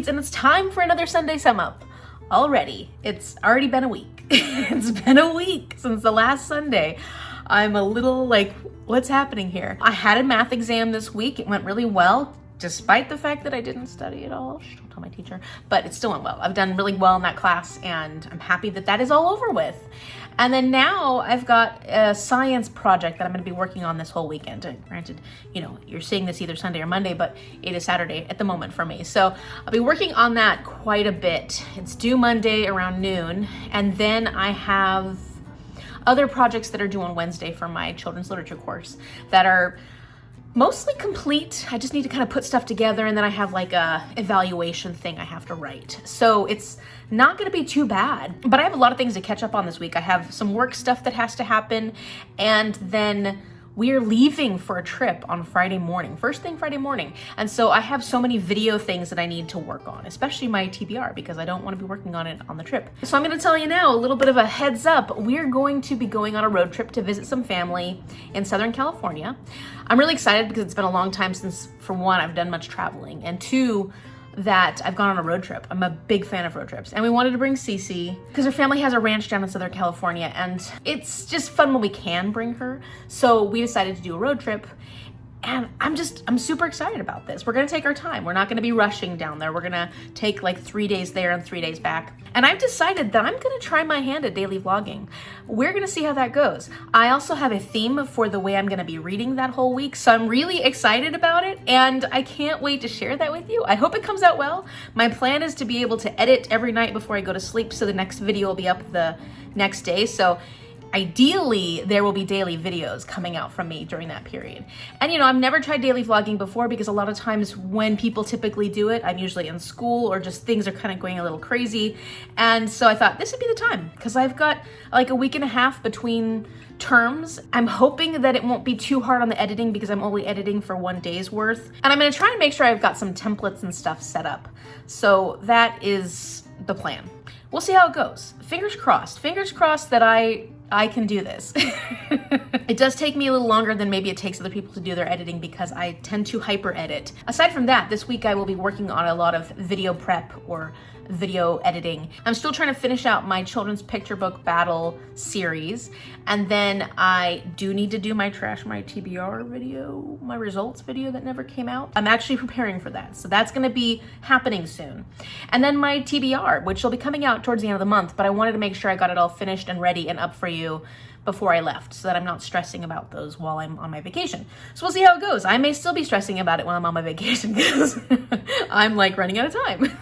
And it's time for another Sunday Sum Up. Already. It's already been a week. It's been a week since the last Sunday. I'm a little like, what's happening here? I had a math exam this week. It went really well, despite the fact that I didn't study at all. Shh, don't tell my teacher, but it still went well. I've done really well in that class and I'm happy that that is all over with. And then now I've got a science project that I'm going to be working on this whole weekend. And granted, you know, you're seeing this either Sunday or Monday, but it is Saturday at the moment for me. So I'll be working on that quite a bit. It's due Monday around noon. And then I have other projects that are due on Wednesday for my children's literature course that are mostly complete. I just need to kind of put stuff together, and then I have like a evaluation thing I have to write. So it's not going to be too bad, but I have a lot of things to catch up on this week. I have some work stuff that has to happen, and then we're leaving for a trip on Friday morning, first thing Friday morning. And so I have so many video things that I need to work on, especially my TBR, because I don't want to be working on it on the trip. So I'm going to tell you now a little bit of a heads up. We're going to be going on a road trip to visit some family in Southern California. I'm really excited because it's been a long time since, for one, I've done much traveling, and two, that I've gone on a road trip. I'm a big fan of road trips, and we wanted to bring Cece because her family has a ranch down in Southern California, and it's just fun when we can bring her. So we decided to do a road trip, and I'm super excited about this. We're gonna take our time. We're not gonna be rushing down there. We're gonna take like 3 days there and 3 days back. And I've decided that I'm gonna try my hand at daily vlogging. We're gonna see how that goes. I also have a theme for the way I'm gonna be reading that whole week, so I'm really excited about it, and I can't wait to share that with you. I hope it comes out well. My plan is to be able to edit every night before I go to sleep, so the next video will be up the next day. So ideally, there will be daily videos coming out from me during that period. And you know, I've never tried daily vlogging before because a lot of times when people typically do it, I'm usually in school or just things are kind of going a little crazy. And so I thought this would be the time because I've got like a week and a half between terms. I'm hoping that it won't be too hard on the editing because I'm only editing for 1 day's worth. And I'm gonna try and make sure I've got some templates and stuff set up. So that is the plan. We'll see how it goes. Fingers crossed that I can do this. It does take me a little longer than maybe it takes other people to do their editing because I tend to hyper edit. Aside from that, this week I will be working on a lot of video prep or video editing. I'm still trying to finish out my children's picture book battle series. And then I do need to do my Trash My TBR video, my results video that never came out. I'm actually preparing for that. So that's gonna be happening soon. And then my TBR, which will be coming out towards the end of the month, but I wanted to make sure I got it all finished and ready and up for you before I left so that I'm not stressing about those while I'm on my vacation. So we'll see how it goes. I may still be stressing about it while I'm on my vacation because I'm like running out of time.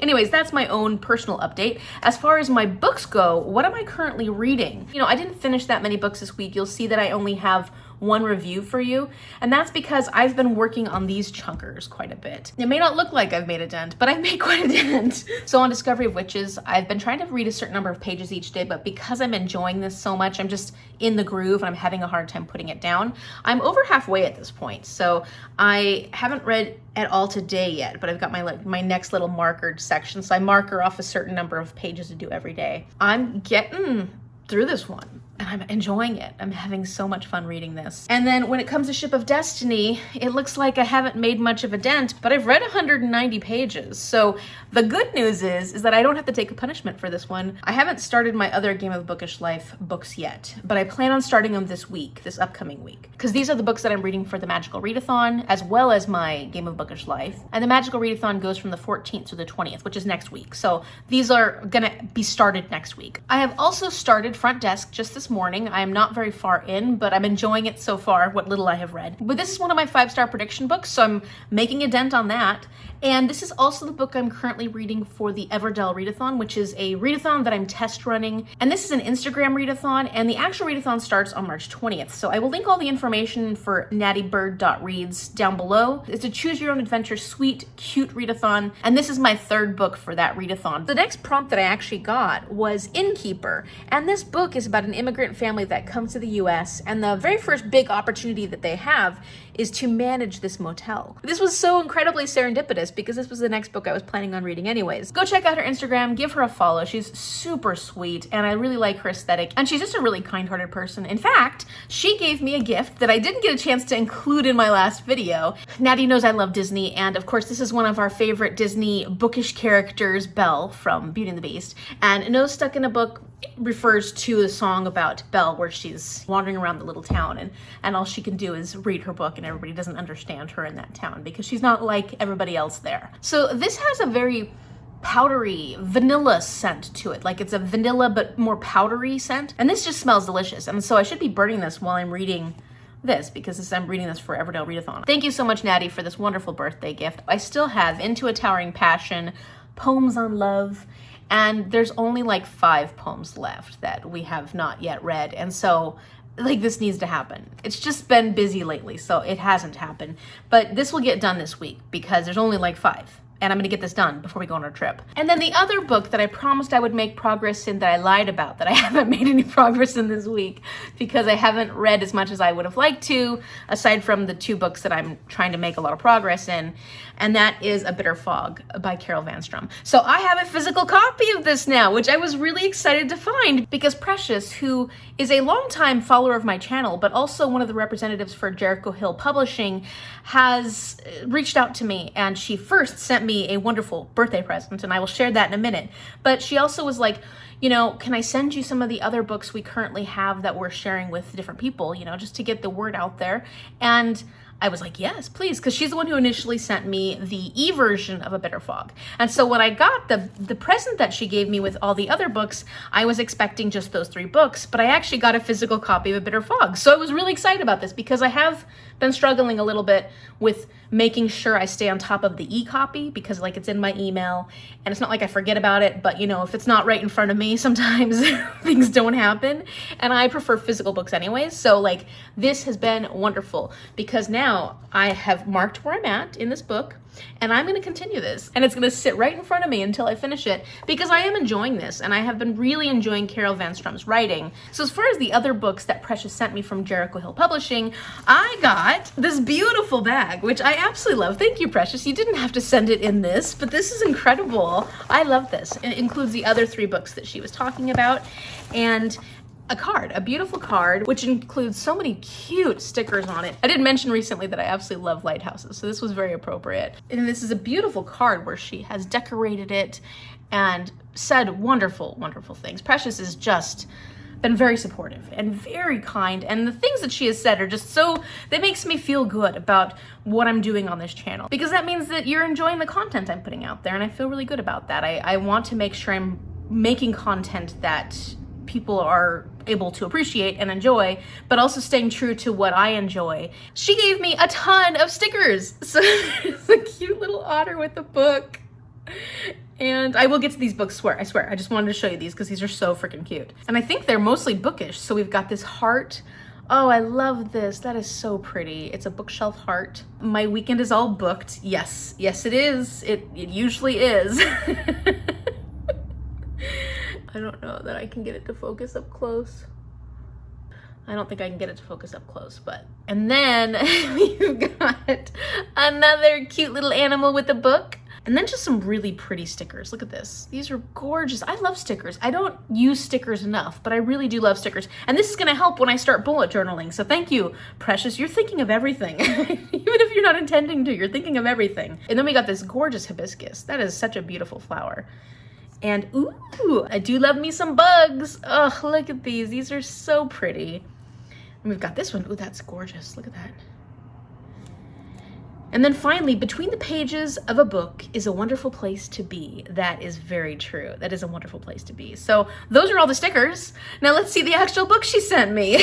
Anyways, that's my own personal update. As far as my books go, what am I currently reading? You know, I didn't finish that many books this week. You'll see that I only have one review for you, and that's because I've been working on these chunkers quite a bit. It may not look like I've made a dent, but I've made quite a dent. So on Discovery of Witches, I've been trying to read a certain number of pages each day, but because I'm enjoying this so much, I'm just in the groove and I'm having a hard time putting it down. I'm over halfway at this point, so I haven't read at all today yet, but I've got my next little markered section, so I marker off a certain number of pages to do every day. I'm getting through this one and I'm enjoying it. I'm having so much fun reading this. And then when it comes to Ship of Destiny, it looks like I haven't made much of a dent, but I've read 190 pages. So the good news is that I don't have to take a punishment for this one. I haven't started my other Game of Bookish Life books yet, but I plan on starting them this week, this upcoming week, because these are the books that I'm reading for the Magical Readathon, as well as my Game of Bookish Life. And the Magical Readathon goes from the 14th to the 20th, which is next week. So these are gonna be started next week. I have also started Front Desk just this morning. I am not very far in, but I'm enjoying it so far, what little I have read. But this is one of my 5-star prediction books, so I'm making a dent on that. And this is also the book I'm currently reading for the Everdell readathon, which is a readathon that I'm test running. And this is an Instagram readathon, and the actual readathon starts on March 20th. So I will link all the information for nattybird.reads down below. It's a choose your own adventure, sweet, cute readathon. And this is my 3rd book for that readathon. The next prompt that I actually got was Innkeeper. And this book is about an immigrant family that comes to the US, and the very first big opportunity that they have is to manage this motel. This was so incredibly serendipitous because this was the next book I was planning on reading anyways. Go check out her Instagram, give her a follow. She's super sweet, and I really like her aesthetic, and she's just a really kind-hearted person. In fact, she gave me a gift that I didn't get a chance to include in my last video. Natty knows I love Disney, and of course this is one of our favorite Disney bookish characters, Belle from Beauty and the Beast. And Nose Stuck in a Book refers to a song about Belle where she's wandering around the little town, and all she can do is read her book, and everybody doesn't understand her in that town because she's not like everybody else there. So this has a very powdery vanilla scent to it. Like, it's a vanilla but more powdery scent, and this just smells delicious. And so I should be burning this while I'm reading this, because I'm reading this for Everdell Readathon. Thank you so much, Natty, for this wonderful birthday gift. I still have Into a Towering Passion, Poems on Love, and there's only like 5 poems left that we have not yet read. And so, like, this needs to happen. It's just been busy lately, so it hasn't happened. But this will get done this week because there's only like 5. And I'm gonna get this done before we go on our trip. And then the other book that I promised I would make progress in that I lied about, that I haven't made any progress in this week because I haven't read as much as I would have liked to, aside from the 2 books that I'm trying to make a lot of progress in, and that is A Bitter Fog by Carol Van Strum. So I have a physical copy of this now, which I was really excited to find because Precious, who is a longtime follower of my channel, but also one of the representatives for Jericho Hill Publishing, has reached out to me, and she first sent me a wonderful birthday present, and I will share that in a minute. But she also was like, you know, can I send you some of the other books we currently have that we're sharing with different people, you know, just to get the word out there? And I was like, yes, please, because she's the one who initially sent me the e-version of A Bitter Fog. And so when I got the present that she gave me with all the other books, I was expecting just those 3 books, but I actually got a physical copy of A Bitter Fog. So I was really excited about this because I have been struggling a little bit with making sure I stay on top of the e-copy because, like, it's in my email, and it's not like I forget about it, but, you know, if it's not right in front of me, sometimes things don't happen, and I prefer physical books anyways. So, like, this has been wonderful because now I have marked where I'm at in this book, and I'm going to continue this, and it's going to sit right in front of me until I finish it because I am enjoying this, and I have been really enjoying Carol Van Strum's writing. So as far as the other books that Precious sent me from Jericho Hill Publishing, I got this beautiful bag, which I absolutely love. Thank you, Precious. You didn't have to send it in this, but this is incredible. I love this. It includes the other 3 books that she was talking about, and a card, a beautiful card, which includes so many cute stickers on it. I did mention recently that I absolutely love lighthouses, so this was very appropriate. And this is a beautiful card where she has decorated it and said wonderful, wonderful things. Precious has just been very supportive and very kind, and the things that she has said are just so, that makes me feel good about what I'm doing on this channel, because that means that you're enjoying the content I'm putting out there, and I feel really good about that. I want to make sure I'm making content that people are able to appreciate and enjoy, but also staying true to what I enjoy. She gave me a ton of stickers. So it's a cute little otter with a book. And I will get to these books, I swear. I just wanted to show you these because these are so freaking cute. And I think they're mostly bookish. So we've got this heart. Oh, I love this. That is so pretty. It's a bookshelf heart. My weekend is all booked. Yes, yes it is. It usually is. I don't know that I can get it to focus up close. I don't think I can get it to focus up close, but. And then we've got another cute little animal with a book. And then just some really pretty stickers. Look at this. These are gorgeous. I love stickers. I don't use stickers enough, but I really do love stickers. And this is gonna help when I start bullet journaling. So thank you, Precious. You're thinking of everything. Even if you're not intending to, you're thinking of everything. And then we got this gorgeous hibiscus. That is such a beautiful flower. And ooh, I do love me some bugs. Oh, look at these. These are so pretty. And we've got this one. Ooh, that's gorgeous. Look at that. And then finally, between the pages of a book is a wonderful place to be. That is very true. That is a wonderful place to be. So those are all the stickers. Now let's see the actual book she sent me.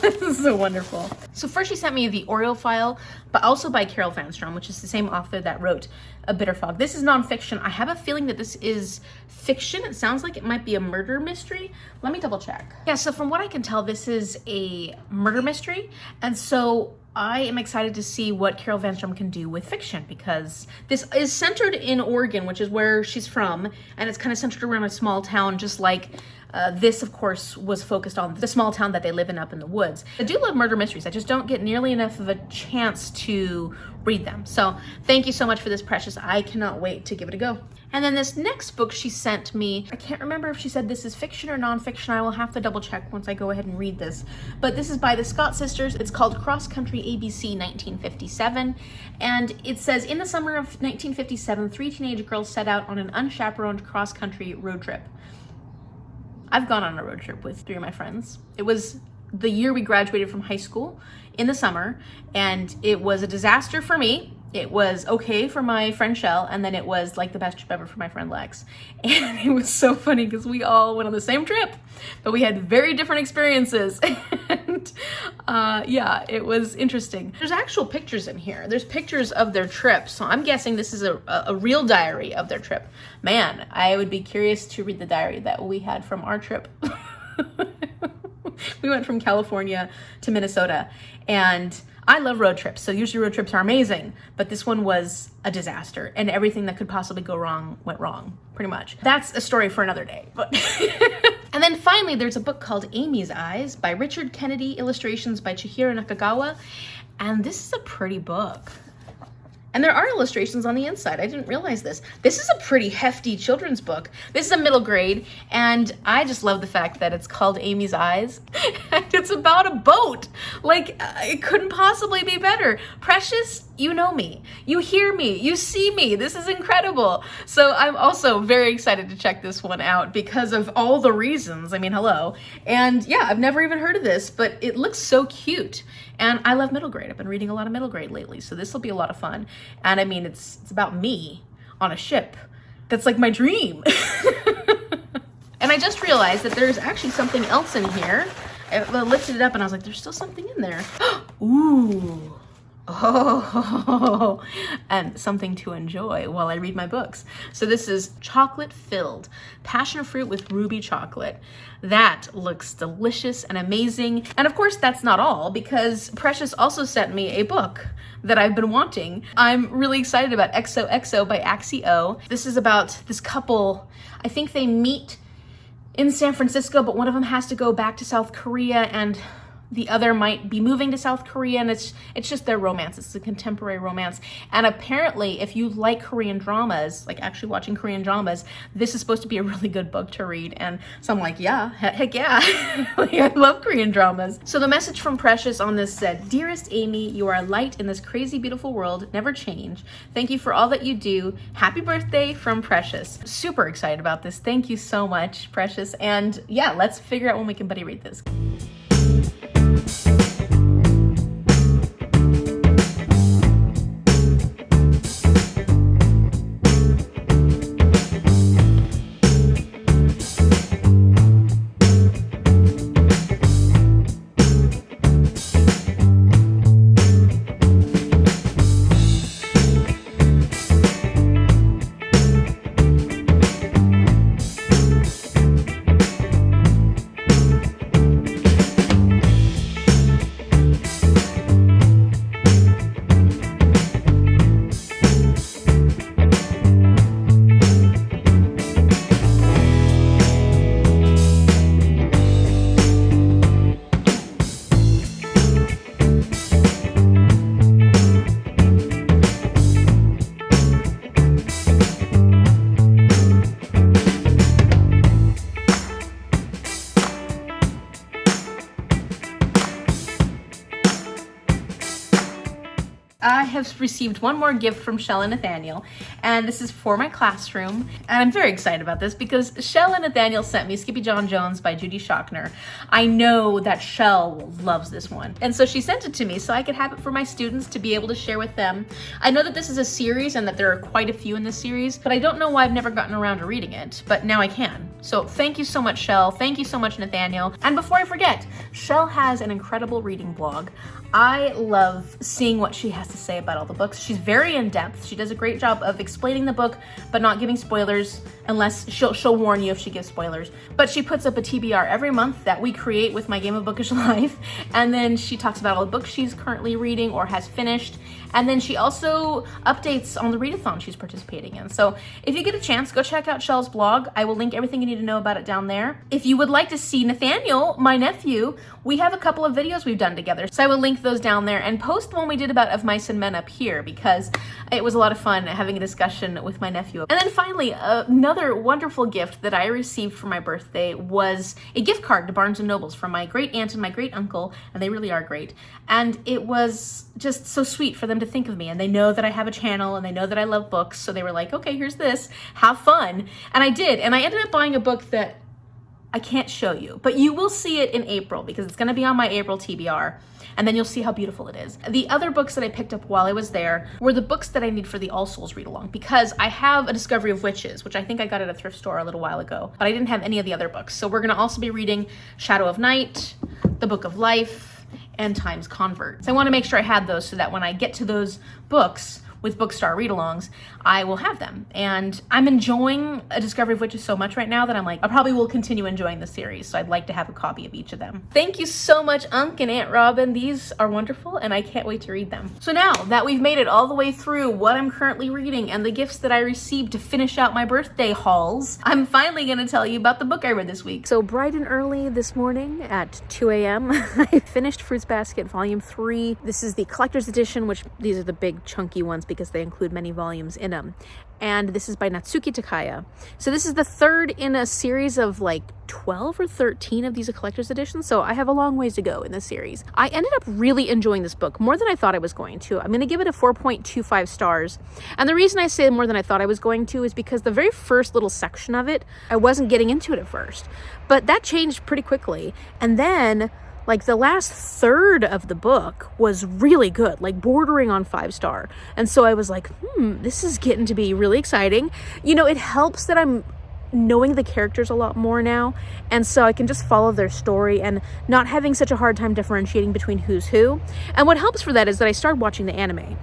This is so wonderful. So first she sent me the Oreo file, but also by Carol Van Strom, which is the same author that wrote A Bitter Fog. This is nonfiction. I have a feeling that this is fiction. It sounds like it might be a murder mystery. Let me double check. Yeah, so from what I can tell, this is a murder mystery. And so I am excited to see what Carol Van Strom can do with fiction, because this is centered in Oregon, which is where she's from, and it's kind of centered around a small town, just like this, of course, was focused on the small town that they live in up in the woods. I do love murder mysteries. I just don't get nearly enough of a chance to read them. So thank you so much for this, Precious. I cannot wait to give it a go. And then this next book she sent me, I can't remember if she said this is fiction or nonfiction. I will have to double check once I go ahead and read this. But this is by the Scott sisters. It's called Cross Country ABC 1957. And it says, in the summer of 1957, 3 teenage girls set out on an unchaperoned cross-country road trip. I've gone on a road trip with 3 of my friends. It was the year we graduated from high school in the summer, and it was a disaster for me. It was okay for my friend Chelle, and then it was like the best trip ever for my friend Lex. And it was so funny because we all went on the same trip, but we had very different experiences. And yeah, it was interesting. There's actual pictures in here. There's pictures of their trip, so I'm guessing this is a real diary of their trip. Man, I would be curious to read the diary that we had from our trip. We went from California to Minnesota, and I love road trips, so usually road trips are amazing, but this one was a disaster, and everything that could possibly go wrong went wrong, pretty much. That's a story for another day. But and then finally, there's a book called Amy's Eyes by Richard Kennedy, illustrations by Chihiro Nakagawa, and this is a pretty book. And there are illustrations on the inside. I didn't realize this. This is a pretty hefty children's book. This is a middle grade, and I just love the fact that it's called Amy's Eyes, and it's about a boat. Like, it couldn't possibly be better. Precious, you know me. You hear me. You see me. This is incredible. So I'm also very excited to check this one out because of all the reasons. I mean, hello. And yeah, I've never even heard of this, but it looks so cute. And I love middle grade. I've been reading a lot of middle grade lately, so this will be a lot of fun. And I mean, it's about me on a ship. That's like my dream. And I just realized that there's actually something else in here. I lifted it up and I was like, there's still something in there. Ooh. Oh, and something to enjoy while I read my books. So this is chocolate filled passion fruit with ruby chocolate. That looks delicious and amazing. And of course, that's not all, because Precious also sent me a book that I've been wanting. I'm really excited about XOXO by Axie Oh. This is about this couple. I think they meet in San Francisco, but one of them has to go back to South Korea, and the other might be moving to South Korea, and it's just their romance. It's a contemporary romance. And apparently, if you like Korean dramas, like actually watching Korean dramas, this is supposed to be a really good book to read. And so I'm like, yeah, heck yeah. Like, I love Korean dramas. So the message from Precious on this said, "Dearest Amy, you are a light in this crazy, beautiful world. Never change. Thank you for all that you do. Happy birthday from Precious." Super excited about this. Thank you so much, Precious. And yeah, let's figure out when we can buddy read this. have received one more gift from Chelle and Nathaniel, and this is for my classroom. And I'm very excited about this because Chelle and Nathaniel sent me Skippyjon Jones by Judy Schachner. I know that Chelle loves this one, and so she sent it to me so I could have it for my students to be able to share with them. I know that this is a series and that there are quite a few in this series, but I don't know why I've never gotten around to reading it, but now I can. So thank you so much, Chelle. Thank you so much, Nathaniel. And before I forget, Chelle has an incredible reading blog. I love seeing what she has to say about all the books. She's very in-depth. She does a great job of explaining the book, but not giving spoilers, unless she'll warn you if she gives spoilers. But she puts up a TBR every month that we create with my game of bookish life. And then she talks about all the books she's currently reading or has finished. And then she also updates on the readathon she's participating in. So if you get a chance, go check out Chelle's blog. I will link everything you need to know about it down there. If you would like to see Nathaniel, my nephew, we have a couple of videos we've done together. So I will link those down there and post the one we did about Of Mice and Men up here because it was a lot of fun having a discussion with my nephew. And then finally, another wonderful gift that I received for my birthday was a gift card to Barnes & Nobles from my great aunt and my great uncle, and they really are great. And it was just so sweet for them to think of me, and they know that I have a channel and they know that I love books, so they were like, okay, here's this, have fun. And I did, and I ended up buying a book that I can't show you, but you will see it in April because it's going to be on my April TBR, and then you'll see how beautiful it is. The other books that I picked up while I was there were the books that I need for the All Souls read along because I have A Discovery of Witches, which I think I got at a thrift store a little while ago, but I didn't have any of the other books. So we're going to also be reading Shadow of Night, The Book of Life, and Time's Convert. So I want to make sure I had those so that when I get to those books with BookStara read-alongs, I will have them. And I'm enjoying A Discovery of Witches so much right now that I'm like, I probably will continue enjoying the series, so I'd like to have a copy of each of them. Thank you so much, Unc and Aunt Robin. These are wonderful, and I can't wait to read them. So now that we've made it all the way through what I'm currently reading and the gifts that I received to finish out my birthday hauls, I'm finally gonna tell you about the book I read this week. So bright and early this morning at 2 a.m., I finished Fruits Basket Volume 3. This is the collector's edition, which these are the big chunky ones because they include many volumes in them. And this is by Natsuki Takaya. So this is the third in a series of like 12 or 13 of these collector's editions, so I have a long ways to go in this series. I ended up really enjoying this book, more than I thought I was going to. I'm going to give it a 4.25 stars. And the reason I say more than I thought I was going to is because the very first little section of it, I wasn't getting into it at first. But that changed pretty quickly. And then like the last third of the book was really good, like bordering on 5-star. And so I was like, this is getting to be really exciting. You know, it helps that I'm knowing the characters a lot more now. And so I can just follow their story and not having such a hard time differentiating between who's who. And what helps for that is that I started watching the anime.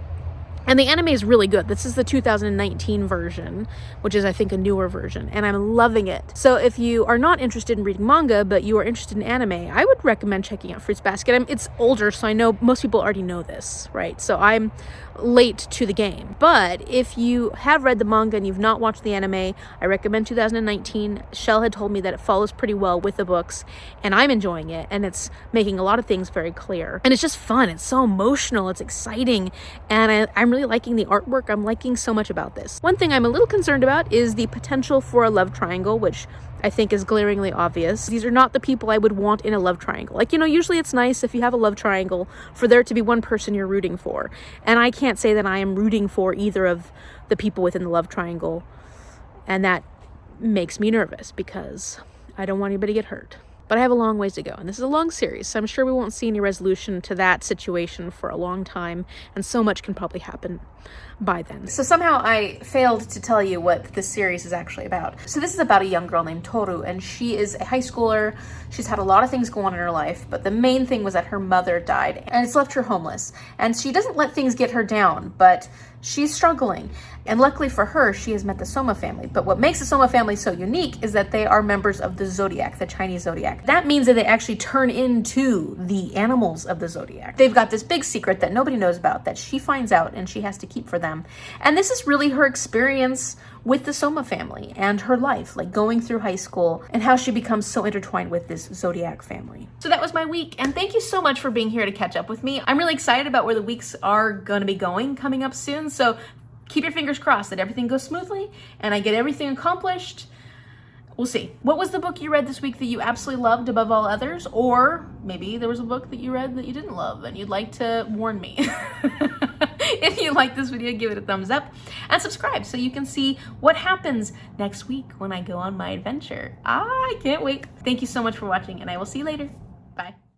And the anime is really good. This is the 2019 version, which is, I think, a newer version, and I'm loving it. So if you are not interested in reading manga, but you are interested in anime, I would recommend checking out Fruits Basket. It's older, so I know most people already know this, right? So I'm late to the game. But if you have read the manga and you've not watched the anime, I recommend 2019. Chelle had told me that it follows pretty well with the books, and I'm enjoying it, and it's making a lot of things very clear. And it's just fun. It's so emotional. It's exciting, and I'm really liking the artwork. I'm liking so much about this. One thing I'm a little concerned about is the potential for a love triangle, which I think is glaringly obvious. These are not the people I would want in a love triangle. Like, you know, usually it's nice if you have a love triangle for there to be one person you're rooting for. And I can't say that I am rooting for either of the people within the love triangle. And that makes me nervous because I don't want anybody to get hurt. But I have a long ways to go, and this is a long series, so I'm sure we won't see any resolution to that situation for a long time, and so much can probably happen by then. So somehow I failed to tell you what this series is actually about. So this is about a young girl named Toru, and she is a high schooler. She's had a lot of things go on in her life, but the main thing was that her mother died, and it's left her homeless. And she doesn't let things get her down, but she's struggling. And luckily for her, she has met the Soma family. But what makes the Soma family so unique is that they are members of the Zodiac, the Chinese Zodiac. That means that they actually turn into the animals of the Zodiac. They've got this big secret that nobody knows about that she finds out and she has to keep for them. And this is really her experience with the Soma family and her life, like going through high school and how she becomes so intertwined with this Zodiac family. So that was my week, and thank you so much for being here to catch up with me. I'm really excited about where the weeks are going to be going coming up soon, so keep your fingers crossed that everything goes smoothly and I get everything accomplished. We'll see. What was the book you read this week that you absolutely loved above all others? Or maybe there was a book that you read that you didn't love and you'd like to warn me. If you like this video, give it a thumbs up and subscribe so you can see what happens next week when I go on my adventure. I can't wait. Thank you so much for watching, and I will see you later.